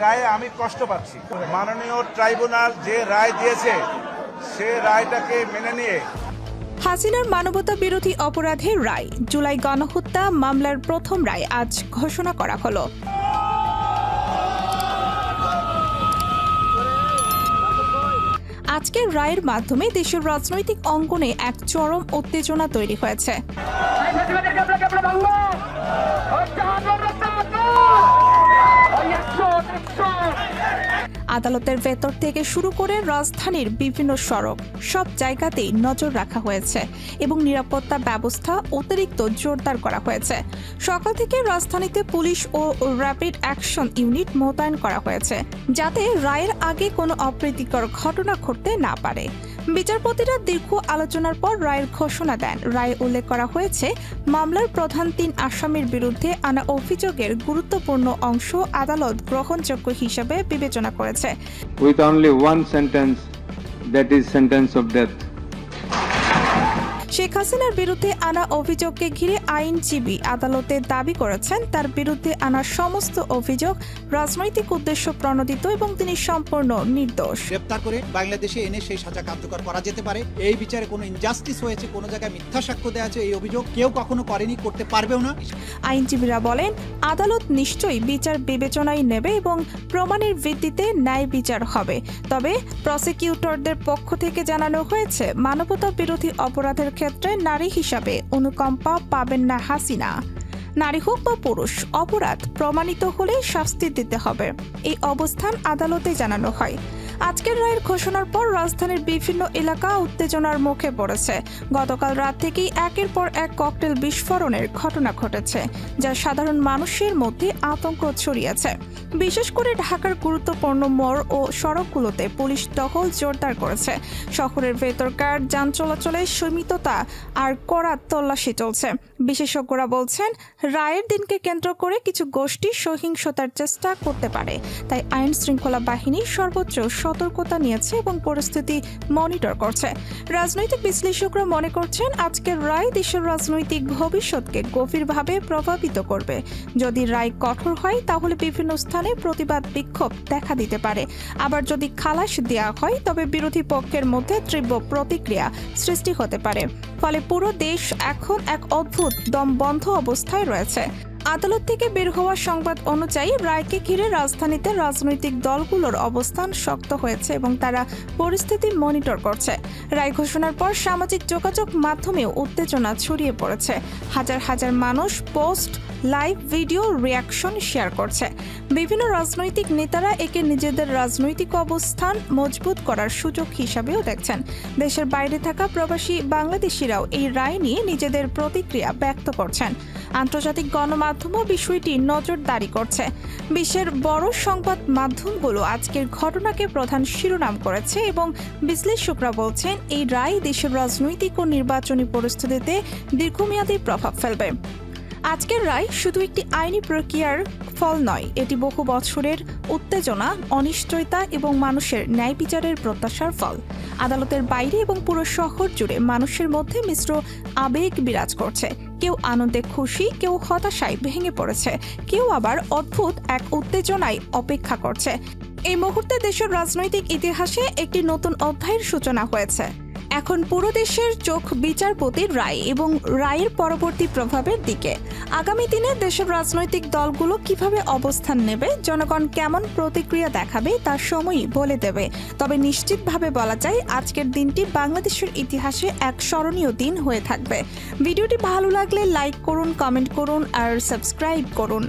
গায়ে আমি কষ্ট পাচ্ছি। মাননীয় ট্রাইব্যুনাল যে রায় দিয়েছে সে রায়টাকে মেনে নিয়ে হাসিনার মানবতা বিরোধী অপরাধের রায়, জুলাই গণহত্যা মামলার প্রথম রায় আজ ঘোষণা করা হলো। আজকের রায়ের মাধ্যমে দেশের রাজনৈতিক অঙ্গনে এক চরম উত্তেজনা তৈরি হয়েছে। আদালতের ভেতর থেকে শুরু করে রাজধানীর বিভিন্ন সড়ক সব জায়গাতেই নজর রাখা হয়েছে এবং নিরাপত্তা ব্যবস্থা অতিরিক্ত জোরদার করা হয়েছে। সকাল থেকে রাজধানীতে পুলিশ ও র্যাপিড অ্যাকশন ইউনিট মোতায়েন করা হয়েছে যাতে রায়ের আগে কোনো অপ্রীতিকর ঘটনা ঘটতে না পারে। বিচারপতিরা দীর্ঘ আলোচনার পর রায়ের ঘোষণা দেন। রায়ে উল্লেখ করা হয়েছে, মামলার প্রধান 3 আসামির বিরুদ্ধে আনা অভিযোগের গুরুত্বপূর্ণ অংশ আদালত গ্রহণযোগ্য হিসেবে বিবেচনা করেছে। With only one sentence, that is sentence of death. Sheikh হাসিনার বিরুদ্ধে আনা অভিযোগকে ঘিরে আইনজীবী আদালতে দাবি করেছেন তার বিরুদ্ধে আনা সমস্ত অভিযোগ রাজনৈতিক উদ্দেশ্য প্রণোদিত এবং তিনি সম্পূর্ণ নির্দোষ। গ্রেপ্তার করে বাংলাদেশে এনে সেই সাজা কার্যকর করা যেতে পারে। এই বিচারে কোনো ইনজাস্টিস হয়েছে, কোনো জায়গায় মিথ্যা সাক্ষ্য দেওয়া আছে, এই অভিযোগ কেউ কখনো করেনি, করতে পারবেও না। আইনজীবীরা বলেন, আদালত নিশ্চয়ই বিচার বিবেচনায় নেবে এবং প্রমাণের ভিত্তিতে ন্যায় বিচার হবে। তবে প্রসিকিউটরদের পক্ষ থেকে জানানো হয়েছে, মানবতা বিরোধী অপরাধের ক্ষেত্রে নারী হিসাবে অনুকম্পা পাবেন না হাসিনা। নারী হোক বা পুরুষ, অপরাধ প্রমাণিত হলে শাস্তি দিতে হবে, এই অবস্থান আদালতে জানানো হয়। আজকের রায়ের ঘোষণার পর রাজধানীর বিভিন্ন এলাকা উত্তেজনার মুখে পড়েছে। গতকাল রাত থেকেই একের পর এক ককটেল বিস্ফোরণের ঘটনা ঘটেছে, যা সাধারণ মানুষের মধ্যে আতঙ্ক ছড়িয়েছে। বিশেষ করে ঢাকার গুরুত্বপূর্ণ মোড় ও সড়কগুলোতে পুলিশ টহল জোরদার করেছে। শহরের ভেতরকার যান চলাচলে সীমিততা আর কড়া তল্লাশি চলছে। বিশেষজ্ঞরা বলছেন, রায়ের দিনকে কেন্দ্র করে কিছু গোষ্ঠী সহিংসতার চেষ্টা করতে পারে, তাই আইন শৃঙ্খলা বাহিনী সর্বোচ্চ সতর্কতা নিয়েছে এবং পরিস্থিতি মনিটর করছে। রাজনৈতিক বিশ্লেষকরা মনে করছেন, আজকের রায় দেশের রাজনৈতিক ভবিষ্যৎকে গভীরভাবে প্রভাবিত করবে। যদি রায় কঠোর হয় তাহলে বিভিন্ন স্থানে প্রতিবাদ বিক্ষোভ দেখা দিতে পারে। আবার যদি খালাস দেওয়া হয় তবে বিরোধী পক্ষের মধ্যে তীব্র প্রতিক্রিয়া সৃষ্টি হতে পারে। ফলে পুরো দেশ এখন এক অদ্ভুত দমবন্ধ অবস্থায় রয়েছে। আদালত থেকে বের হওয়া সংবাদ অনুযায়ী রায়কে ঘিরে রাজধানীতে রাজনৈতিক দলগুলোর অবস্থান শক্ত হয়েছে এবং তারা পরিস্থিতি মনিটর করছে। রায় ঘোষণার পর সামাজিক যোগাযোগ মাধ্যমেও উত্তেজনা ছড়িয়ে পড়েছে। হাজার হাজার মানুষ post, live video, reaction share করছে। বিভিন্ন রাজনৈতিক নেতারা একে নিজেদের রাজনৈতিক অবস্থান মজবুত করার সুযোগ হিসাবেও দেখছেন। দেশের বাইরে থাকা প্রবাসী বাংলাদেশিরাও এই রায় নিয়ে নিজেদের প্রতিক্রিয়া ব্যক্ত করছেন। আন্তর্জাতিক গণমাধ্যমও বিষয়টি নজরদারি করছে। বিশ্বের বড় সংবাদ মাধ্যমগুলো আজকের ঘটনাকে প্রধান শিরোনাম করেছে এবং বিশ্লেষকরা বলছেন, এই রায় দেশের রাজনৈতিক ও নির্বাচনী পরিস্থিতিতে দীর্ঘমেয়াদী প্রভাব ফেলবে। আজকের রায় শুধু একটি আইনি প্রক্রিয়ার ফল নয়, এটি বহু বছরের উত্তেজনা, অনিশ্চয়তা এবং মানুষের ন্যায় বিচারের প্রত্যাশার ফল। আদালতের বাইরে এবং পুরো শহর জুড়ে মানুষের মধ্যে মিশ্র আবেগ বিরাজ করছে। কেউ আনন্দে খুশি, কেউ হতাশায় ভেঙে পড়েছে, কেউ আবার অদ্ভুত এক উত্তেজনায় অপেক্ষা করছে। এই মুহূর্তে দেশের রাজনৈতিক ইতিহাসে একটি নতুন অধ্যায়ের সূচনা হয়েছে। এখন পুরো দেশের চোখ বিচারপতির রায় এবং রায়ের পরবর্তী প্রভাবের দিকে। আগামী দিনে দেশের রাজনৈতিক দলগুলো কিভাবে অবস্থান নেবে, জনগণ কেমন প্রতিক্রিয়া দেখাবে তার সময়ই বলে দেবে। তবে নিশ্চিতভাবে বলা যায়, আজকের দিনটি বাংলাদেশের ইতিহাসে এক স্মরণীয় দিন হয়ে থাকবে। ভিডিওটি ভালো লাগলে লাইক করুন, কমেন্ট করুন আর সাবস্ক্রাইব করুন।